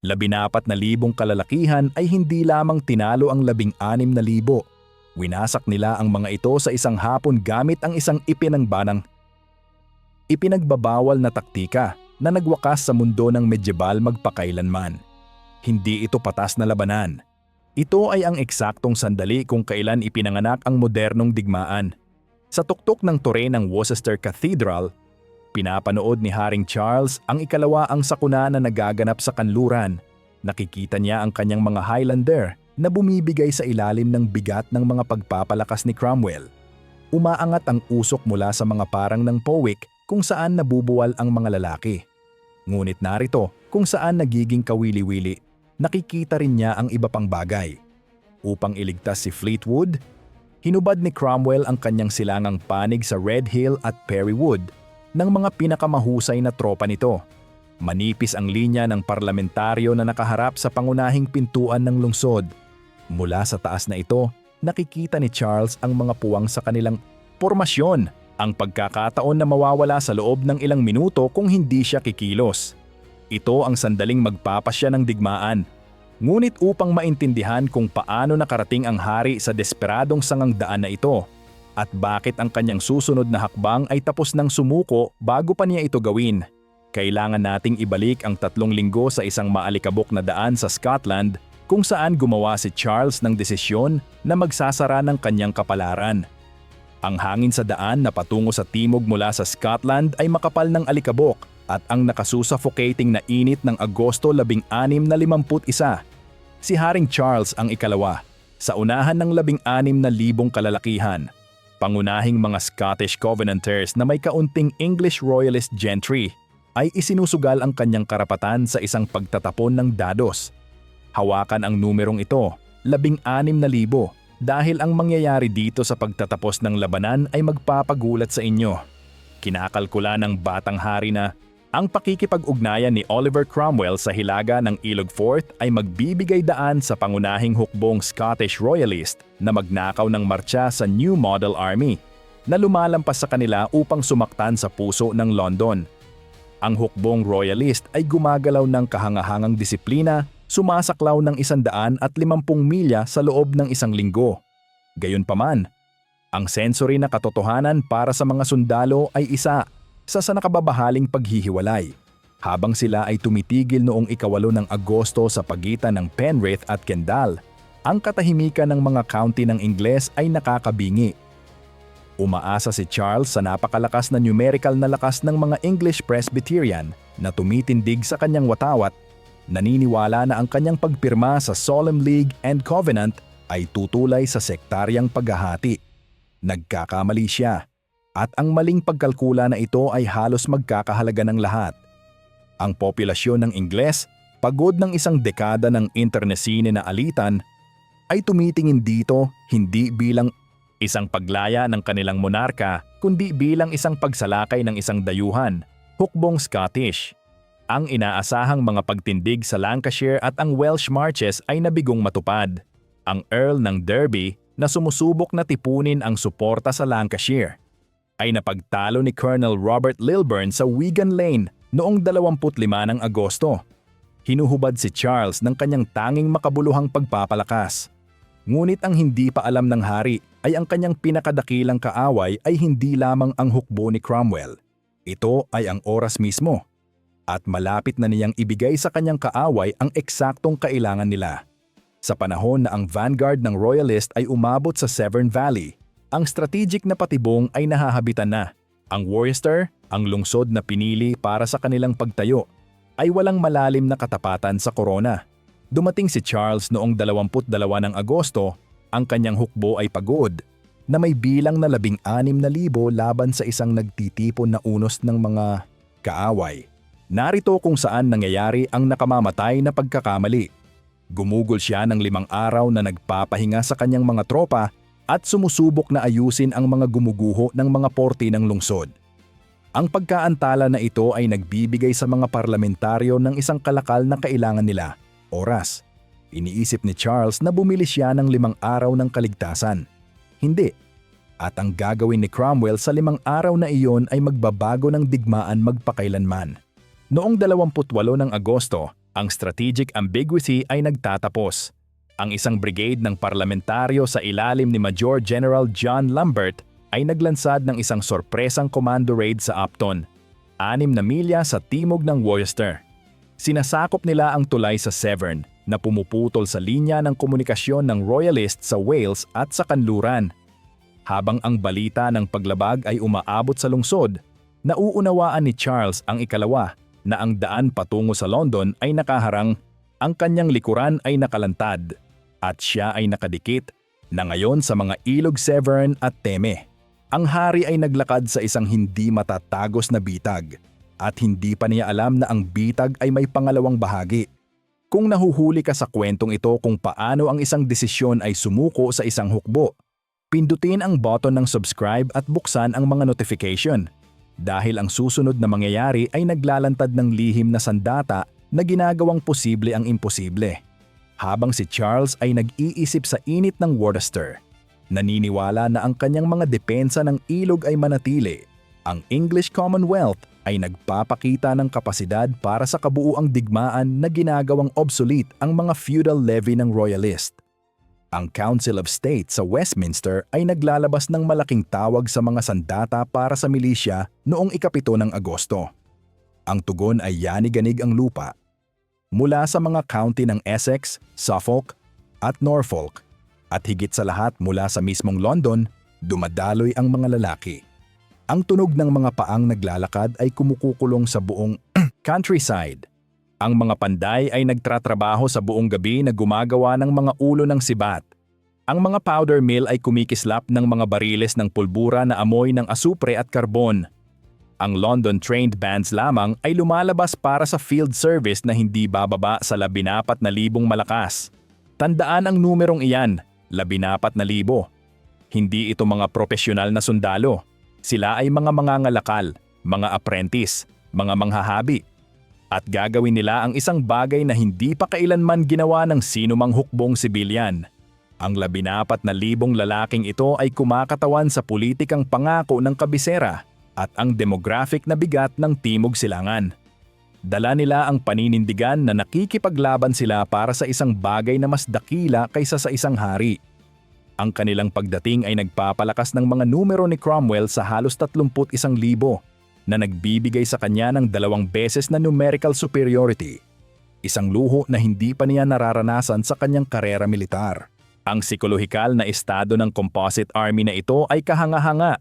14,000 kalalakihan ay hindi lamang tinalo ang 16,000. Winasak nila ang mga ito sa isang hapon gamit ang isang ipinagbabawal na taktika na nagwakas sa mundo ng medyebal magpakailanman. Hindi ito patas na labanan. Ito ay ang eksaktong sandali kung kailan ipinanganak ang modernong digmaan. Sa tuktok ng tore ng Worcester Cathedral, pinapanood ni Haring Charles ang ikalawaang sakuna na nagaganap sa kanluran. Nakikita niya ang kanyang mga Highlander na bumibigay sa ilalim ng bigat ng mga pagpapalakas ni Cromwell. Umaangat ang usok mula sa mga parang ng Powick kung saan nabubuwal ang mga lalaki. Ngunit narito kung saan nagiging kawili-wili, nakikita rin niya ang iba pang bagay. Upang iligtas si Fleetwood, hinubad ni Cromwell ang kanyang silangang panig sa Red Hill at Perrywood ng mga pinakamahusay na tropa nito. Manipis ang linya ng parlamentaryo na nakaharap sa pangunahing pintuan ng lungsod. Mula sa taas na ito, nakikita ni Charles ang mga puwang sa kanilang pormasyon, ang pagkakataon na mawawala sa loob ng ilang minuto kung hindi siya kikilos. Ito ang sandaling magpapasya ng digmaan. Ngunit upang maintindihan kung paano nakarating ang hari sa desperadong sangangdaan na ito at bakit ang kanyang susunod na hakbang ay tapos ng sumuko bago pa niya ito gawin, kailangan nating ibalik ang 3 linggo sa isang maalikabok na daan sa Scotland kung saan gumawa si Charles ng desisyon na magsasara ng kanyang kapalaran. Ang hangin sa daan na patungo sa timog mula sa Scotland ay makapal ng alikabok at ang nakasusufocating na init ng Agosto 16 na 51. Si Haring Charles ang ikalawa, sa unahan ng 16,000 kalalakihan. Pangunahing mga Scottish Covenanters na may kaunting English Royalist gentry ay isinusugal ang kanyang karapatan sa isang pagtatapon ng dados. Hawakan ang numerong ito, 16,000, dahil ang mangyayari dito sa pagtatapos ng labanan ay magpapagulat sa inyo. Kinakalkula ng batang hari na ang pakikipag-ugnayan ni Oliver Cromwell sa hilaga ng Ilog Forth ay magbibigay daan sa pangunahing hukbong Scottish Royalist na magnakaw ng martsa sa New Model Army na lumalampas sa kanila upang sumaktan sa puso ng London. Ang hukbong Royalist ay gumagalaw ng kahangahangang disiplina, sumasaklaw ng 150 milya sa loob ng 1 linggo. Gayunpaman, ang sensory na katotohanan para sa mga sundalo ay isa sa nakababahaling paghihiwalay. Habang sila ay tumitigil noong 8 ng Agosto sa pagitan ng Penrith at Kendal, ang katahimikan ng mga county ng Ingles ay nakakabingi. Umaasa si Charles sa napakalakas na numerical na lakas ng mga English Presbyterian na tumitindig sa kanyang watawat. Naniniwala na ang kanyang pagpirma sa Solemn League and Covenant ay tutulay sa sektaryang paghahati. Nagkakamali siya. At ang maling pagkalkula na ito ay halos magkakahalaga ng lahat. Ang populasyon ng Ingles, pagod ng 1 dekada ng internecine na alitan, ay tumitingin dito hindi bilang isang paglaya ng kanilang monarka, kundi bilang isang pagsalakay ng isang dayuhan, hukbong Scottish. Ang inaasahang mga pagtindig sa Lancashire at ang Welsh Marches ay nabigong matupad. Ang Earl ng Derby na sumusubok na tipunin ang suporta sa Lancashire ay napagtalo ni Colonel Robert Lilburne sa Wigan Lane noong 25 ng Agosto. Hinuhubad si Charles ng kanyang tanging makabuluhang pagpapalakas. Ngunit ang hindi pa alam ng hari ay ang kanyang pinakadakilang kaaway ay hindi lamang ang hukbo ni Cromwell. Ito ay ang oras mismo. At malapit na niyang ibigay sa kanyang kaaway ang eksaktong kailangan nila. Sa panahon na ang vanguard ng Royalist ay umabot sa Severn Valley, ang strategic na patibong ay nahahabitan na. Ang Worcester, ang lungsod na pinili para sa kanilang pagtayo, ay walang malalim na katapatan sa korona. Dumating si Charles noong 22 ng Agosto, ang kanyang hukbo ay pagod, na may bilang na 16,000 laban sa isang nagtitipon na unos ng mga kaaway. Narito kung saan nangyayari ang nakamamatay na pagkakamali. Gumugol siya ng 5 araw na nagpapahinga sa kanyang mga tropa at sumusubok na ayusin ang mga gumuguho ng mga porte ng lungsod. Ang pagkaantala na ito ay nagbibigay sa mga parlamentaryo ng isang kalakal na kailangan nila, oras. Iniisip ni Charles na bumili siya ng 5 araw ng kaligtasan. Hindi. At ang gagawin ni Cromwell sa 5 araw na iyon ay magbabago ng digmaan magpakailanman. Noong 28 ng Agosto, Ang strategic ambiguity ay nagtatapos. Ang isang brigade ng parlamentaryo sa ilalim ni Major General John Lambert ay naglansad ng isang sorpresang commando raid sa Upton, 6 na milya sa timog ng Worcester. Sinasakop nila ang tulay sa Severn na pumuputol sa linya ng komunikasyon ng Royalist sa Wales at sa kanluran. Habang ang balita ng paglabag ay umaabot sa lungsod, nauunawaan ni Charles ang ikalawa na ang daan patungo sa London ay nakaharang, ang kanyang likuran ay nakalantad, at siya ay nakadikit na ngayon sa mga ilog Severn at Teme. Ang hari ay naglakad sa isang hindi matatagos na bitag, at hindi pa niya alam na ang bitag ay may pangalawang bahagi. Kung nahuhuli ka sa kwentong ito kung paano ang isang desisyon ay sumuko sa isang hukbo, pindutin ang button ng subscribe at buksan ang mga notification. Dahil ang susunod na mangyayari ay naglalantad ng lihim na sandata na ginagawang posible ang imposible. Habang si Charles ay nag-iisip sa init ng Worcester, naniniwala na ang kanyang mga depensa ng ilog ay manatili, ang English Commonwealth ay nagpapakita ng kapasidad para sa kabuuang digmaan na ginagawang obsolete ang mga feudal levy ng Royalist. Ang Council of State sa Westminster ay naglalabas ng malaking tawag sa mga sandata para sa milisya noong 7 ng Agosto. Ang tugon ay yanig-ganig ang lupa. Mula sa mga county ng Essex, Suffolk at Norfolk, at higit sa lahat mula sa mismong London, dumadaloy ang mga lalaki. Ang tunog ng mga paang naglalakad ay kumukukulong sa buong countryside. Ang mga panday ay nagtratrabaho sa buong gabi na gumagawa ng mga ulo ng sibat. Ang mga powder mill ay kumikislap ng mga bariles ng pulbura na amoy ng asupre at karbon. Ang London-trained bands lamang ay lumalabas para sa field service na hindi bababa sa 14,000 malakas. Tandaan ang numerong iyan, 14,000. Hindi ito mga profesional na sundalo. Sila ay mga mangangalakal, mga apprentice, mga manghahabi. At gagawin nila ang isang bagay na hindi pa kailanman ginawa ng sinumang hukbong sibilyan. Ang 14,000 lalaking ito ay kumakatawan sa politikang pangako ng kabisera at ang demographic na bigat ng Timog Silangan. Dala nila ang paninindigan na nakikipaglaban sila para sa isang bagay na mas dakila kaysa sa isang hari. Ang kanilang pagdating ay nagpapalakas ng mga numero ni Cromwell sa halos 31,000 na nagbibigay sa kanya ng 2 beses na numerical superiority. Isang luho na hindi pa niya nararanasan sa kanyang karera militar. Ang psikolohikal na estado ng composite army na ito ay kahanga-hanga.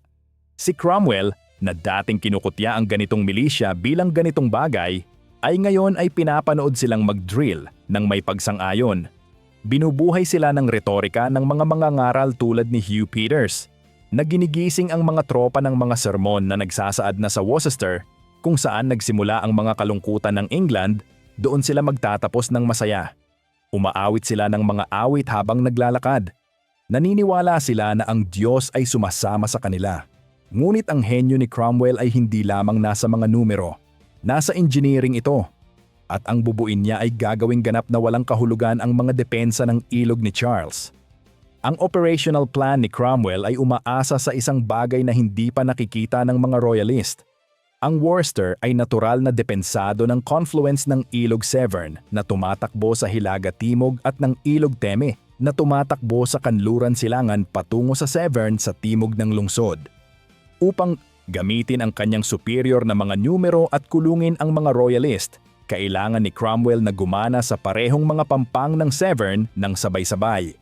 Si Cromwell, na dating kinukutya ang ganitong milisya bilang ganitong bagay, ay ngayon ay pinapanood silang mag-drill ng may pagsang-ayon. Binubuhay sila ng retorika ng mga mangangaral tulad ni Hugh Peters, na ginigising ang mga tropa ng mga sermon na nagsasaad na sa Worcester kung saan nagsimula ang mga kalungkutan ng England, doon sila magtatapos ng masaya. Umaawit sila ng mga awit habang naglalakad. Naniniwala sila na ang Diyos ay sumasama sa kanila. Ngunit ang henyo ni Cromwell ay hindi lamang nasa mga numero, nasa engineering ito. At ang bubuin niya ay gagawing ganap na walang kahulugan ang mga depensa ng ilog ni Charles. Ang operational plan ni Cromwell ay umaasa sa isang bagay na hindi pa nakikita ng mga royalist. Ang Worcester ay natural na depensado ng confluence ng ilog Severn na tumatakbo sa Hilaga Timog at ng ilog Teme na tumatakbo sa Kanluran Silangan patungo sa Severn sa timog ng lungsod. Upang gamitin ang kanyang superior na mga numero at kulungin ang mga royalist, kailangan ni Cromwell na gumana sa parehong mga pampang ng Severn ng sabay-sabay.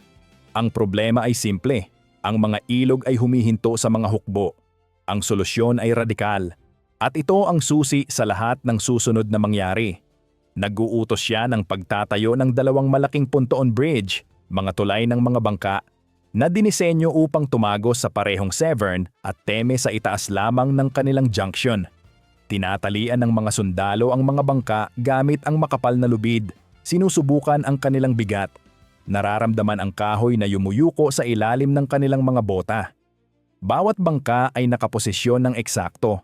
Ang problema ay simple, ang mga ilog ay humihinto sa mga hukbo. Ang solusyon ay radikal, at ito ang susi sa lahat ng susunod na mangyari. Nag-uutos siya ng pagtatayo ng 2 malaking pontoon bridge, mga tulay ng mga bangka, na dinisenyo upang tumagos sa parehong Severn at Teme sa itaas lamang ng kanilang junction. Tinatalian ng mga sundalo ang mga bangka gamit ang makapal na lubid, sinusubukan ang kanilang bigat. Nararamdaman ang kahoy na yumuyuko sa ilalim ng kanilang mga bota. Bawat bangka ay nakaposisyon ng eksakto,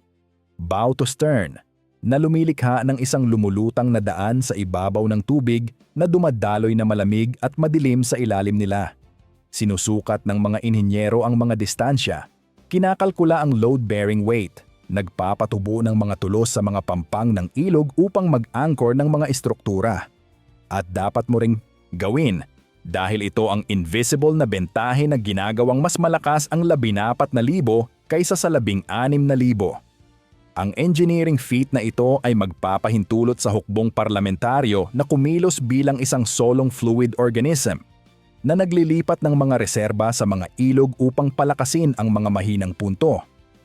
bow to stern, na lumilikha ng isang lumulutang na daan sa ibabaw ng tubig na dumadaloy na malamig at madilim sa ilalim nila. Sinusukat ng mga inhinyero ang mga distansya, kinakalkula ang load-bearing weight, nagpapatubo ng mga tulos sa mga pampang ng ilog upang mag-anchor ng mga estruktura. At dapat mo ring gawin dahil ito ang invisible na bentahe na ginagawang mas malakas ang 14,000 kaysa sa 16,000. Ang engineering feat na ito ay magpapahintulot sa hukbong parlamentaryo na kumilos bilang isang solong fluid organism na naglilipat ng mga reserba sa mga ilog upang palakasin ang mga mahinang punto.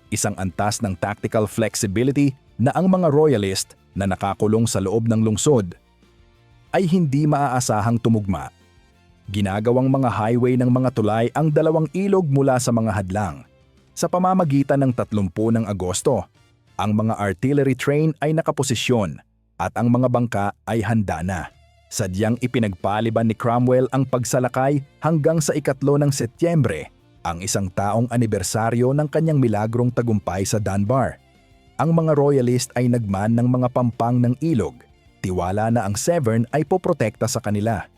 Isang antas ng tactical flexibility na ang mga royalist na nakakulong sa loob ng lungsod ay hindi maaasahang tumugma. Ginagawang mga highway ng mga tulay ang 2 ilog mula sa mga hadlang. Sa pamamagitan ng 30 ng Agosto, ang mga artillery train ay nakaposisyon at ang mga bangka ay handa na. Sadyang ipinagpaliban ni Cromwell ang pagsalakay hanggang sa 3 ng Setyembre, ang 100 taong anibersaryo ng kanyang milagrong tagumpay sa Dunbar. Ang mga royalist ay nagman ng mga pampang ng ilog. Tiwala na ang Severn ay poprotekta sa kanila.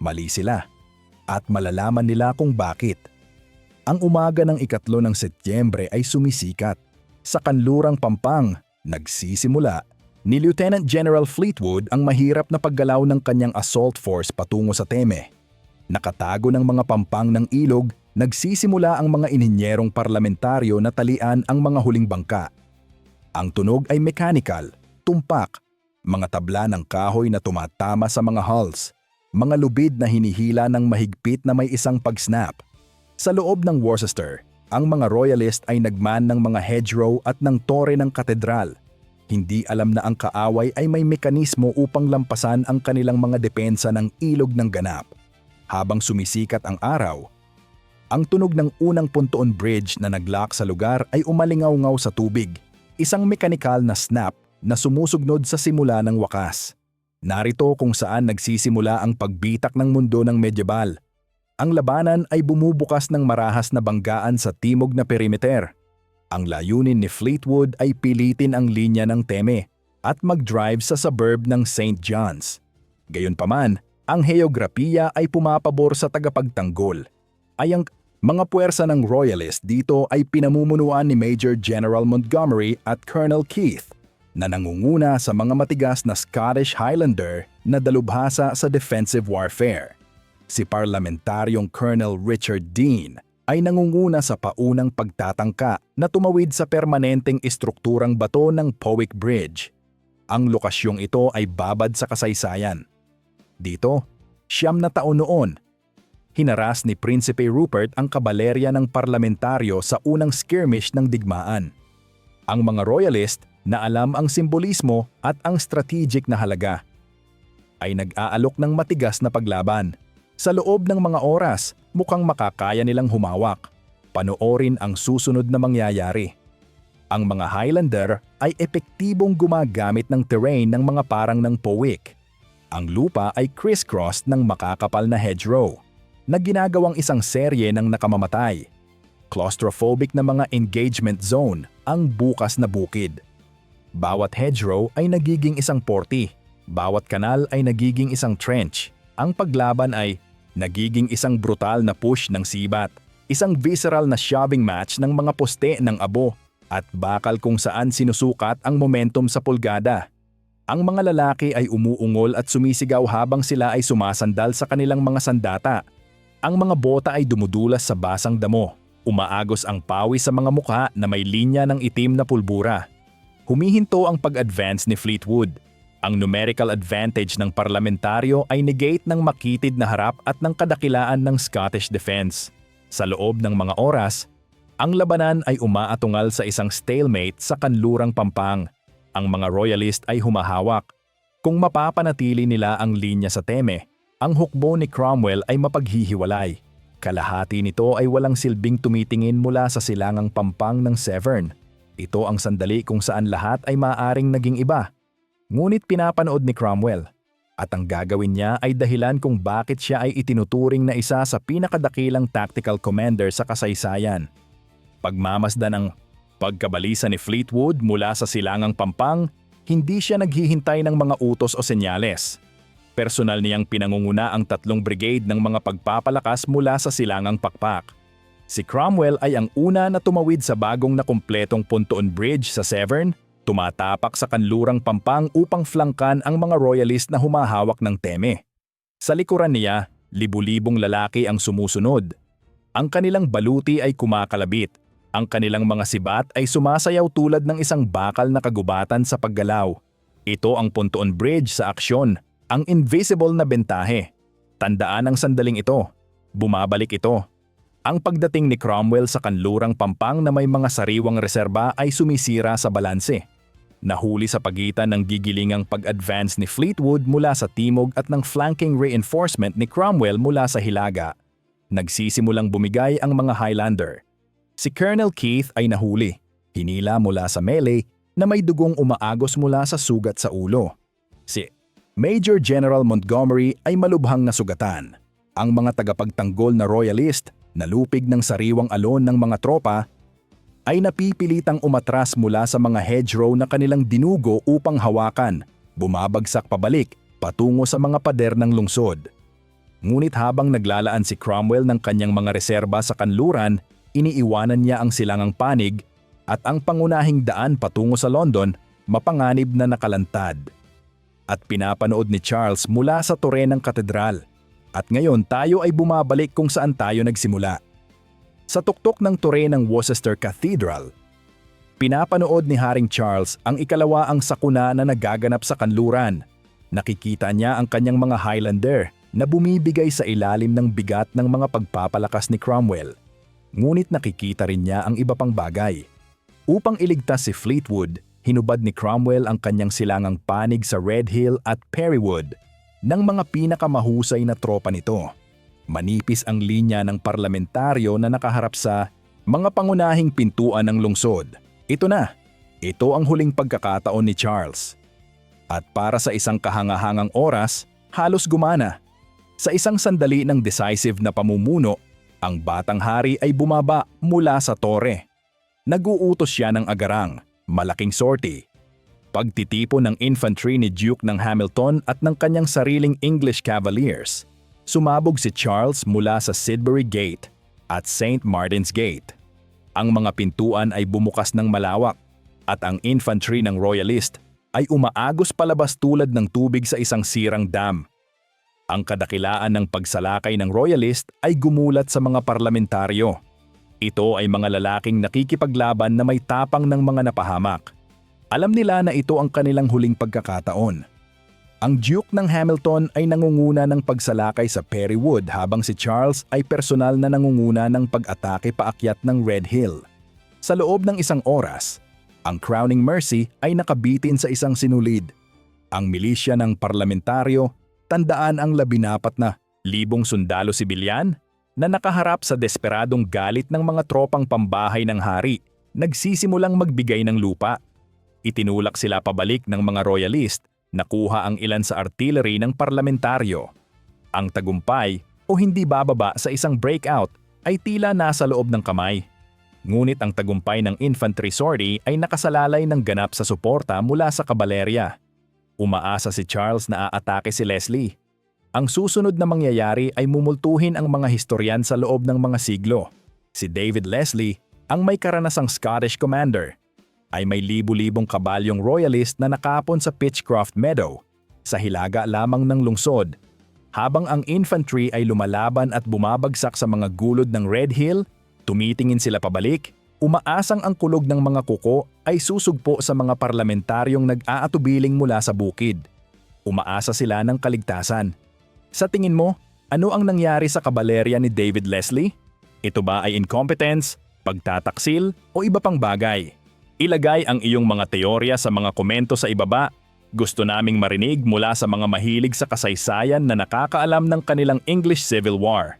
Mali sila. At malalaman nila kung bakit. Ang umaga ng 3 ng Setyembre ay sumisikat. Sa kanlurang Pampang, nagsisimula ni Lieutenant General Fleetwood ang mahirap na paggalaw ng kanyang assault force patungo sa Teme. Nakatago ng mga pampang ng ilog, nagsisimula ang mga inhinyerong parlamentaryo na talian ang mga huling bangka. Ang tunog ay mechanical, tumpak, mga tabla ng kahoy na tumatama sa mga hulls, mga lubid na hinihila ng mahigpit na may isang pag-snap. Sa loob ng Worcester, ang mga royalist ay nagman ng mga hedgerow at ng tore ng katedral. Hindi alam na ang kaaway ay may mekanismo upang lampasan ang kanilang mga depensa ng ilog ng ganap. Habang sumisikat ang araw, ang tunog ng unang pontoon bridge na naglock sa lugar ay umalingaw-ngaw sa tubig. Isang mekanikal na snap na sumusugnod sa simula ng wakas. Narito kung saan nagsisimula ang pagbitak ng mundo ng medyebal. Ang labanan ay bumubukas ng marahas na banggaan sa timog na perimeter. Ang layunin ni Fleetwood ay pilitin ang linya ng Teme at mag-drive sa suburb ng St. John's. Gayunpaman, ang heograpiya ay pumapabor sa tagapagtanggol. Ang mga puwersa ng royalist dito ay pinamumunuan ni Major General Montgomery at Colonel Keith na nangunguna sa mga matigas na Scottish Highlander na dalubhasa sa defensive warfare. Si Parlamentaryong Colonel Richard Dean ay nangunguna sa paunang pagtatangka na tumawid sa permanenteng istrukturang bato ng Powick Bridge. Ang lokasyong ito ay babad sa kasaysayan. Dito, 9 na taon noon, hinaras ni Prinsipe Rupert ang kabalerya ng parlamentaryo sa unang skirmish ng digmaan. Ang mga royalist na alam ang simbolismo at ang strategic na halaga ay nag-aalok ng matigas na paglaban. Sa loob ng mga oras, mukhang makakaya nilang humawak. Panoorin ang susunod na mangyayari. Ang mga Highlander ay epektibong gumagamit ng terrain ng mga parang ng Powick. Ang lupa ay crisscrossed ng makakapal na hedgerow na ginagawang isang serye ng nakamamatay. Claustrophobic na mga engagement zone ang bukas na bukid. Bawat hedgerow ay nagiging isang porti. Bawat kanal ay nagiging isang trench. Ang paglaban ay nagiging isang brutal na push ng sibat, isang visceral na shoving match ng mga poste ng abo at bakal kung saan sinusukat ang momentum sa pulgada. Ang mga lalaki ay umuungol at sumisigaw habang sila ay sumasandal sa kanilang mga sandata. Ang mga bota ay dumudulas sa basang damo. Umaagos ang pawis sa mga mukha na may linya ng itim na pulbura. Humihinto ang pag-advance ni Fleetwood. Ang numerical advantage ng parlamentaryo ay negate ng makitid na harap at ng kadakilaan ng Scottish defense. Sa loob ng mga oras, ang labanan ay umaatungal sa isang stalemate sa kanlurang Pampang. Ang mga royalist ay humahawak. Kung mapapanatili nila ang linya sa Teme, ang hukbo ni Cromwell ay mapaghihiwalay. Kalahati nito ay walang silbing tumitingin mula sa silangang Pampang ng Severn. Ito ang sandali kung saan lahat ay maaaring naging iba. Ngunit pinapanood ni Cromwell. At ang gagawin niya ay dahilan kung bakit siya ay itinuturing na isa sa pinakadakilang tactical commander sa kasaysayan. Pagmamasdan ang pagkabalisa ni Fleetwood mula sa silangang Pampang, hindi siya naghihintay ng mga utos o senyales. Personal niyang pinangunguna ang 3 brigade ng mga pagpapalakas mula sa silangang Pakpak. Si Cromwell ay ang una na tumawid sa bagong na kumpletong pontoon bridge sa Severn, tumatapak sa kanlurang Pampang upang flangkan ang mga royalist na humahawak ng Teme. Sa likuran niya, libu-libong lalaki ang sumusunod. Ang kanilang baluti ay kumakalabit. Ang kanilang mga sibat ay sumasayaw tulad ng isang bakal na kagubatan sa paggalaw. Ito ang Pontoon Bridge sa aksyon, ang invisible na bentahe. Tandaan ang sandaling ito. Bumabalik ito. Ang pagdating ni Cromwell sa kanlurang pampang na may mga sariwang reserba ay sumisira sa balanse. Nahuli sa pagitan ng gigilingang pag-advance ni Fleetwood mula sa timog at ng flanking reinforcement ni Cromwell mula sa hilaga. Nagsisimulang bumigay ang mga Highlander. Si Colonel Keith ay nahuli, hinila mula sa melee na may dugong umaagos mula sa sugat sa ulo. Si Major General Montgomery ay malubhang nasugatan. Ang mga tagapagtanggol na royalist, nalupig ng sariwang alon ng mga tropa, ay napipilitang umatras mula sa mga hedgerow na kanilang dinugo upang hawakan, bumabagsak pabalik patungo sa mga pader ng lungsod. Ngunit habang naglalaan si Cromwell ng kanyang mga reserba sa kanluran, iniiwanan niya ang silangang panig at ang pangunahing daan patungo sa London mapanganib na nakalantad. At pinapanood ni Charles mula sa tore ng katedral. At ngayon tayo ay bumabalik kung saan tayo nagsimula. Sa tuktok ng tore ng Worcester Cathedral, pinapanood ni Haring Charles ang ikalawaang sakuna na nagaganap sa kanluran. Nakikita niya ang kanyang mga Highlander na bumibigay sa ilalim ng bigat ng mga pagpapalakas ni Cromwell. Ngunit nakikita rin niya ang iba pang bagay. Upang iligtas si Fleetwood, hinubad ni Cromwell ang kanyang silangang panig sa Red Hill at Perrywood ng mga pinakamahusay na tropa nito. Manipis ang linya ng parlamentaryo na nakaharap sa mga pangunahing pintuan ng lungsod. Ito na. Ito ang huling pagkakataon ni Charles. At para sa isang kahangahangang oras, halos gumana. Sa isang sandali ng decisive na pamumuno, ang batang hari ay bumaba mula sa tore. Nag-uutos siya ng agarang, malaking sortie. Pagtitipon ng infantry ni Duke ng Hamilton at ng kanyang sariling English Cavaliers. Sumabog si Charles mula sa Sidbury Gate at St. Martin's Gate. Ang mga pintuan ay bumukas ng malawak at ang infantry ng Royalist ay umaagos palabas tulad ng tubig sa isang sirang dam. Ang kadakilaan ng pagsalakay ng Royalist ay gumulat sa mga parlamentaryo. Ito ay mga lalaking nakikipaglaban na may tapang ng mga napahamak. Alam nila na ito ang kanilang huling pagkakataon. Ang Duke ng Hamilton ay nangunguna ng pagsalakay sa Perrywood habang si Charles ay personal na nangunguna ng pag-atake paakyat ng Red Hill. Sa loob ng isang oras, ang Crowning Mercy ay nakabitin sa isang sinulid. Ang milisya ng parlamentaryo, tandaan ang 14,000 sundalo sibilyan na nakaharap sa desperadong galit ng mga tropang pambahay ng hari, nagsisimulang magbigay ng lupa. Itinulak sila pabalik ng mga royalist, nakuha ang ilan sa artillery ng parlamentaryo. Ang tagumpay o hindi bababa sa isang breakout ay tila nasa loob ng kamay. Ngunit ang tagumpay ng infantry sortie ay nakasalalay ng ganap sa suporta mula sa kabalerya. Umaasa si Charles na aatake si Leslie. Ang susunod na mangyayari ay mumultuhin ang mga historian sa loob ng mga siglo. Si David Leslie, ang may karanasang Scottish commander, ay may libu-libong kabalyong royalist na nakapon sa Pitchcroft Meadow, sa hilaga lamang ng lungsod. Habang ang infantry ay lumalaban at bumabagsak sa mga gulod ng Red Hill, tumitingin sila pabalik, umaasang ang kulog ng mga kuko ay susugpo sa mga parlamentaryong nag-aatubiling mula sa bukid. Umaasa sila ng kaligtasan. Sa tingin mo, ano ang nangyari sa kabalerya ni David Leslie? Ito ba ay incompetence, pagtataksil o iba pang bagay? Ilagay ang iyong mga teorya sa mga komento sa ibaba. Gusto naming marinig mula sa mga mahilig sa kasaysayan na nakakaalam ng kanilang English Civil War.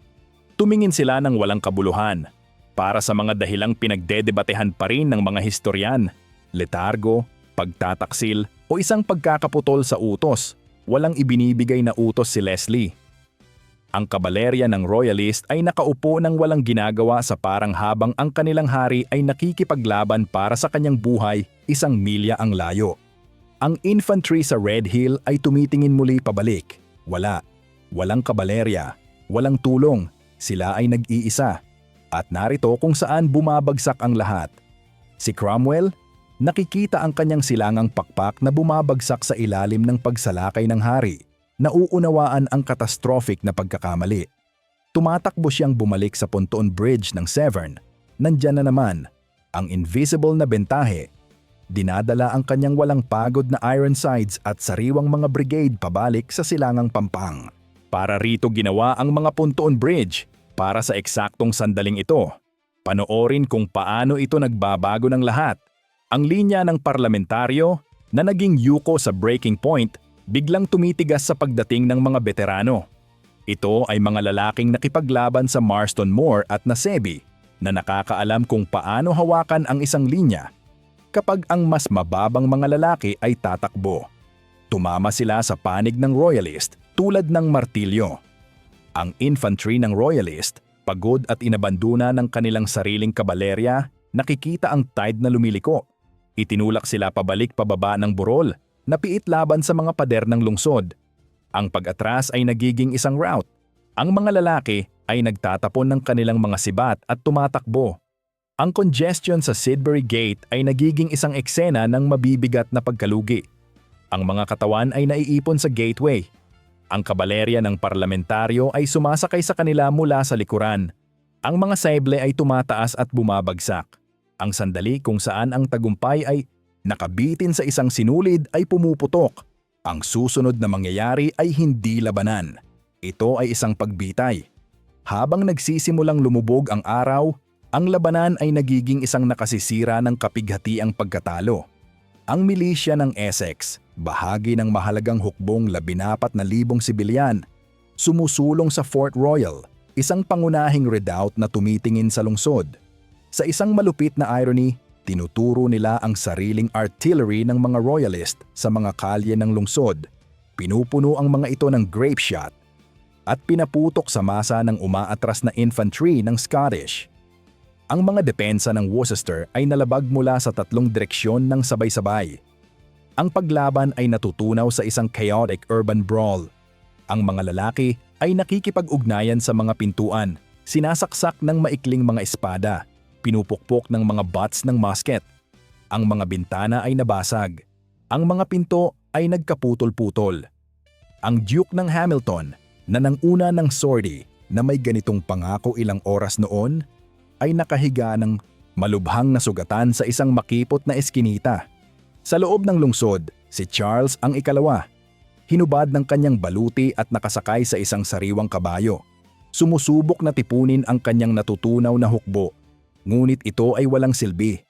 Tumingin sila ng walang kabuluhan. Para sa mga dahilang pinagdedebatehan pa rin ng mga historian, letargo, pagtataksil o isang pagkakaputol sa utos, walang ibinibigay na utos si Leslie. Ang kabalerya ng royalist ay nakaupo ng walang ginagawa sa parang habang ang kanilang hari ay nakikipaglaban para sa kanyang buhay 1 milya ang layo. Ang infantry sa Red Hill ay tumitingin muli pabalik. Walang kabalerya, walang tulong, sila ay nag-iisa. At narito kung saan bumabagsak ang lahat. Si Cromwell, nakikita ang kanyang silangang pakpak na bumabagsak sa ilalim ng pagsalakay ng hari. nauunawaan ang catastrophic na pagkakamali. Tumatakbo siyang bumalik sa pontoon bridge ng Severn. Nandyan na naman ang invisible na bentahe. Dinadala ang kanyang walang pagod na Ironsides at sariwang mga brigade pabalik sa silangang Pampang. Para rito ginawa ang mga pontoon bridge para sa eksaktong sandaling ito. Panoorin kung paano ito nagbabago ng lahat. Ang linya ng parlamentaryo na naging yuko sa breaking point biglang tumitigas sa pagdating ng mga veterano. Ito ay mga lalaking nakipaglaban sa Marston Moor at Nasebi na nakakaalam kung paano hawakan ang isang linya kapag ang mas mababang mga lalaki ay tatakbo. Tumama sila sa panig ng Royalist tulad ng martilyo. Ang infantry ng Royalist, pagod at inabandona ng kanilang sariling kabalerya, nakikita ang tide na lumiliko. Itinulak sila pabalik pababa ng burol, napiit laban sa mga pader ng lungsod. Ang pag-atras ay nagiging isang rout. Ang mga lalaki ay nagtatapon ng kanilang mga sibat at tumatakbo. Ang congestion sa Sidbury Gate ay nagiging isang eksena ng mabibigat na pagkalugi. Ang mga katawan ay naiipon sa gateway. Ang kabalerya ng parlamentaryo ay sumasakay sa kanila mula sa likuran. Ang mga sable ay tumataas at bumabagsak. Ang sandali kung saan ang tagumpay ay nakabitin sa isang sinulid ay pumuputok. Ang susunod na mangyayari ay hindi labanan. Ito ay isang pagbitay. Habang nagsisimulang lumubog ang araw, ang labanan ay nagiging isang nakasisira ng kapighatiang pagkatalo. Ang milisya ng Essex, bahagi ng mahalagang hukbong 14,000 sibilyan, sumusulong sa Fort Royal, isang pangunahing redoubt na tumitingin sa lungsod. Sa isang malupit na irony, tinuturo nila ang sariling artillery ng mga Royalist sa mga kalye ng lungsod. Pinupuno ang mga ito ng grape shot at pinaputok sa masa ng umaatras na infantry ng Scottish. Ang mga depensa ng Worcester ay nalabag mula sa 3 direksyon ng sabay-sabay. Ang paglaban ay natutunaw sa isang chaotic urban brawl. Ang mga lalaki ay nakikipag-ugnayan sa mga pintuan, sinasaksak ng maikling mga espada, pinupukpok ng mga butts ng musket. Ang mga bintana ay nabasag. Ang mga pinto ay nagkaputol-putol. Ang Duke ng Hamilton, na nanguna ng sortie na may ganitong pangako ilang oras noon, ay nakahiga ng malubhang na sugatan sa isang makipot na eskinita. Sa loob ng lungsod, si Charles ang ikalawa. Hinubad ng kanyang baluti at nakasakay sa isang sariwang kabayo. Sumusubok na tipunin ang kanyang natutunaw na hukbo. Ngunit ito ay walang silbi.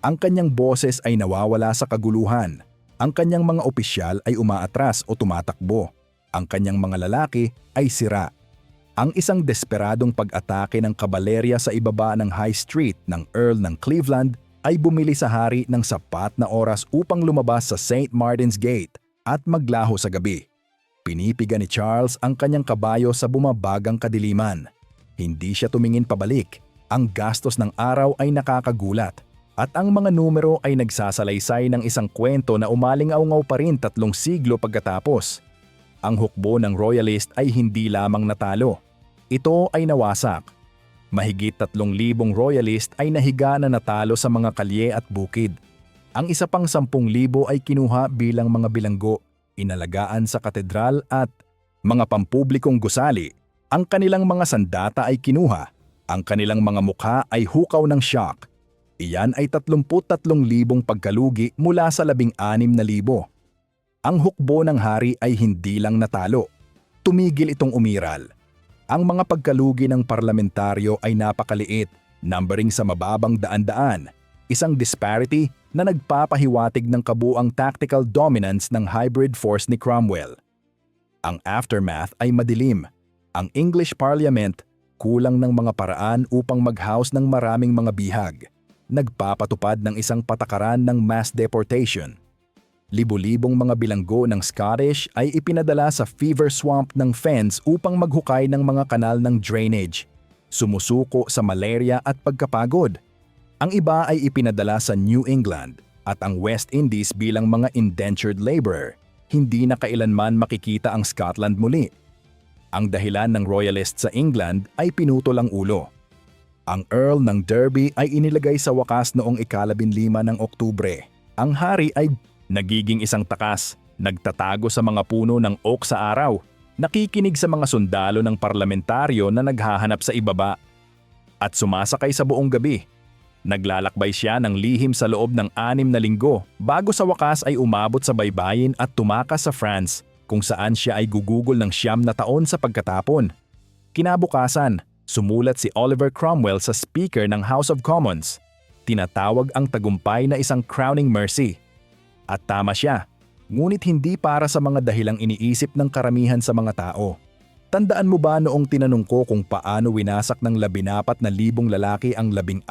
Ang kanyang boses ay nawawala sa kaguluhan. Ang kanyang mga opisyal ay umaatras o tumatakbo. Ang kanyang mga lalaki ay sira. Ang isang desperadong pag-atake ng kabalerya sa ibaba ng High Street ng Earl ng Cleveland ay bumili sa hari ng sapat na oras upang lumabas sa St. Martin's Gate at maglaho sa gabi. Pinipiga ni Charles ang kanyang kabayo sa bumabagang kadiliman. Hindi siya tumingin pabalik. Ang gastos ng araw ay nakakagulat at ang mga numero ay nagsasalaysay ng isang kwento na umaling-aungaw pa rin 3 siglo pagkatapos. Ang hukbo ng Royalist ay hindi lamang natalo. Ito ay nawasak. Mahigit 3,000 Royalist ay nahiga na natalo sa mga kalye at bukid. Ang isa pang 10,000 ay kinuha bilang mga bilanggo, inalagaan sa katedral at mga pampublikong gusali. Ang kanilang mga sandata ay kinuha. Ang kanilang mga mukha ay hukaw ng shock. Iyan ay 33,000 pagkalugi mula sa 16,000. Ang hukbo ng hari ay hindi lang natalo. Tumigil itong umiral. Ang mga pagkalugi ng parlamentaryo ay napakaliit, numbering sa mababang daan-daan. Isang disparity na nagpapahiwatig ng kabuang tactical dominance ng hybrid force ni Cromwell. Ang aftermath ay madilim. Ang English Parliament kulang ng mga paraan upang mag-house ng maraming mga bihag. Nagpapatupad ng isang patakaran ng mass deportation. Libo-libong mga bilanggo ng Scottish ay ipinadala sa fever swamp ng Fens upang maghukay ng mga kanal ng drainage. Sumusuko sa malaria at pagkapagod. Ang iba ay ipinadala sa New England at ang West Indies bilang mga indentured laborer. Hindi na kailanman makikita ang Scotland muli. Ang dahilan ng Royalist sa England ay pinutol ang ulo. Ang Earl ng Derby ay inilagay sa wakas noong ika-15 ng Oktubre. Ang hari ay nagiging isang takas Nagtatago sa mga puno ng oak sa araw, nakikinig sa mga sundalo ng parlamentaryo na naghahanap sa ibaba, at sumasakay sa buong gabi. Naglalakbay siya ng lihim sa loob ng 6 na linggo bago sa wakas ay umabot sa baybayin at tumakas sa France kung saan siya ay gugugol ng 9 na taon sa pagkatapon. Kinabukasan, sumulat si Oliver Cromwell sa Speaker ng House of Commons. Tinatawag ang tagumpay na isang crowning mercy. At tama siya. Ngunit hindi para sa mga dahilang iniisip ng karamihan sa mga tao. Tandaan mo ba noong tinanong ko kung paano winasak ng 14,000 lalaki ang 16,000?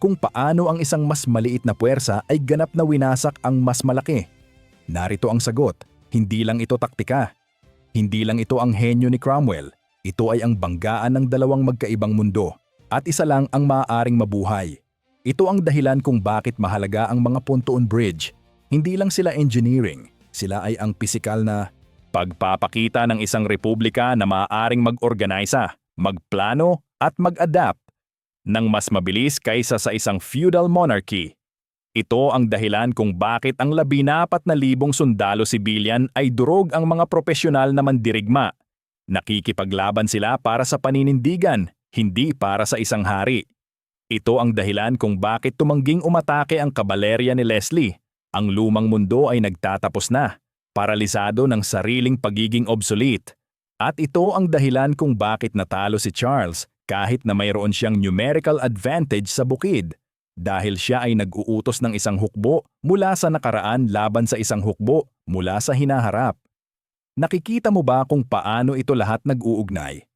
Kung paano ang isang mas maliit na puwersa ay ganap na winasak ang mas malaki? Narito ang sagot, hindi lang ito taktika. Hindi lang ito ang henyo ni Cromwell. Ito ay ang banggaan ng dalawang magkaibang mundo. At isa lang ang maaaring mabuhay. Ito ang dahilan kung bakit mahalaga ang mga pontoon bridge. Hindi lang sila engineering, sila ay ang pisikal na pagpapakita ng isang republika na maaaring mag-organisa, magplano at mag-adapt ng mas mabilis kaysa sa isang feudal monarchy. Ito ang dahilan kung bakit ang 14,000 sundalo sibilyan ay durog ang mga propesyonal na mandirigma. Nakikipaglaban sila para sa paninindigan, hindi para sa isang hari. Ito ang dahilan kung bakit tumangging umatake ang kabalerya ni Leslie. Ang lumang mundo ay nagtatapos na, paralisado ng sariling pagiging obsolete. At ito ang dahilan kung bakit natalo si Charles kahit na mayroon siyang numerical advantage sa bukid. Dahil siya ay nag-uutos ng isang hukbo mula sa nakaraan laban sa isang hukbo mula sa hinaharap. Nakikita mo ba kung paano ito lahat nag-uugnay?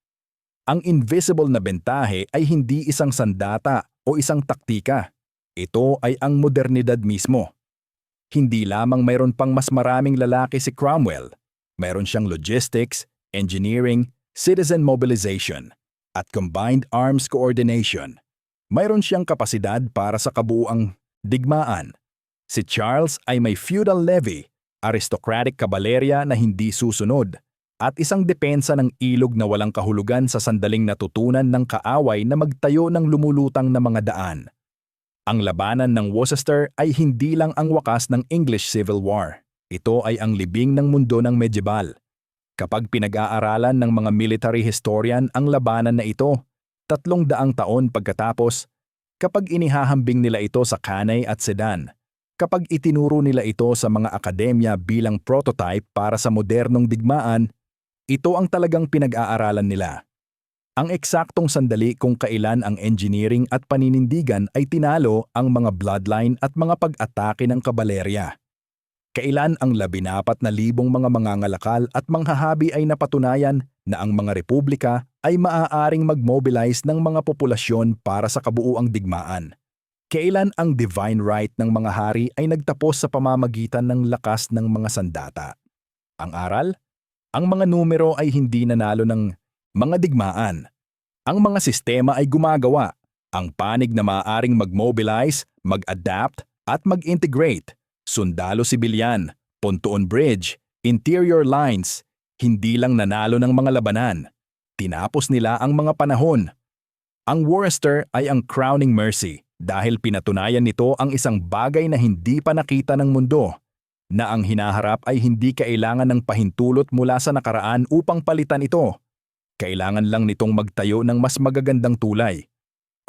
Ang invisible na bentahe ay hindi isang sandata o isang taktika. Ito ay ang modernidad mismo. Hindi lamang mayroon pang mas maraming lalaki si Cromwell, mayroon siyang logistics, engineering, citizen mobilization, at combined arms coordination. Mayroon siyang kapasidad para sa kabuuang digmaan. Si Charles ay may feudal levy, aristocratic kabalerya na hindi susunod, at isang depensa ng ilog na walang kahulugan sa sandaling natutunan ng kaaway na magtayo ng lumulutang na mga daan. Ang labanan ng Worcester ay hindi lang ang wakas ng English Civil War. Ito ay ang libing ng mundo ng medieval. Kapag pinag-aaralan ng mga military historian ang labanan na ito, 300 taon pagkatapos, kapag inihahambing nila ito sa Cannae at Sedan, kapag itinuro nila ito sa mga akademya bilang prototype para sa modernong digmaan, ito ang talagang pinag-aaralan nila. Ang eksaktong sandali kung kailan ang engineering at paninindigan ay tinalo ang mga bloodline at mga pag-atake ng kabalerya. Kailan ang 14,000 mga mangangalakal at manghahabi ay napatunayan na ang mga republika ay maaaring mag-mobilize ng mga populasyon para sa kabuuang digmaan. Kailan ang divine right ng mga hari ay nagtapos sa pamamagitan ng lakas ng mga sandata. Ang aral? Ang mga numero ay hindi nanalo ng mga digmaan. Ang mga sistema ay gumagawa. Ang panig na maaaring mag-mobilize, mag-adapt at mag-integrate. Sundalo sibilyan, pontoon bridge, interior lines, hindi lang nanalo ng mga labanan. Tinapos nila ang mga panahon. Ang Worcester ay ang crowning mercy dahil pinatunayan nito ang isang bagay na hindi pa nakita ng mundo, na ang hinaharap ay hindi kailangan ng pahintulot mula sa nakaraan upang palitan ito. Kailangan lang nitong magtayo ng mas magagandang tulay.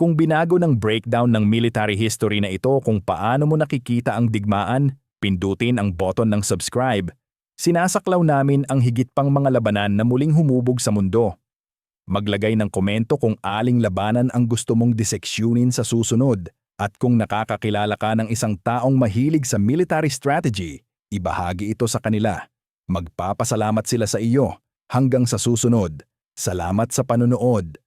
Kung binago ng breakdown ng military history na ito kung paano mo nakikita ang digmaan, pindutin ang button ng subscribe. Sinasaklaw namin ang higit pang mga labanan na muling humubog sa mundo. Maglagay ng komento kung aling labanan ang gusto mong diseksyonin sa susunod, at kung nakakakilala ka ng isang taong mahilig sa military strategy, ibahagi ito sa kanila. Magpapasalamat sila sa iyo. Hanggang sa susunod. Salamat sa panonood.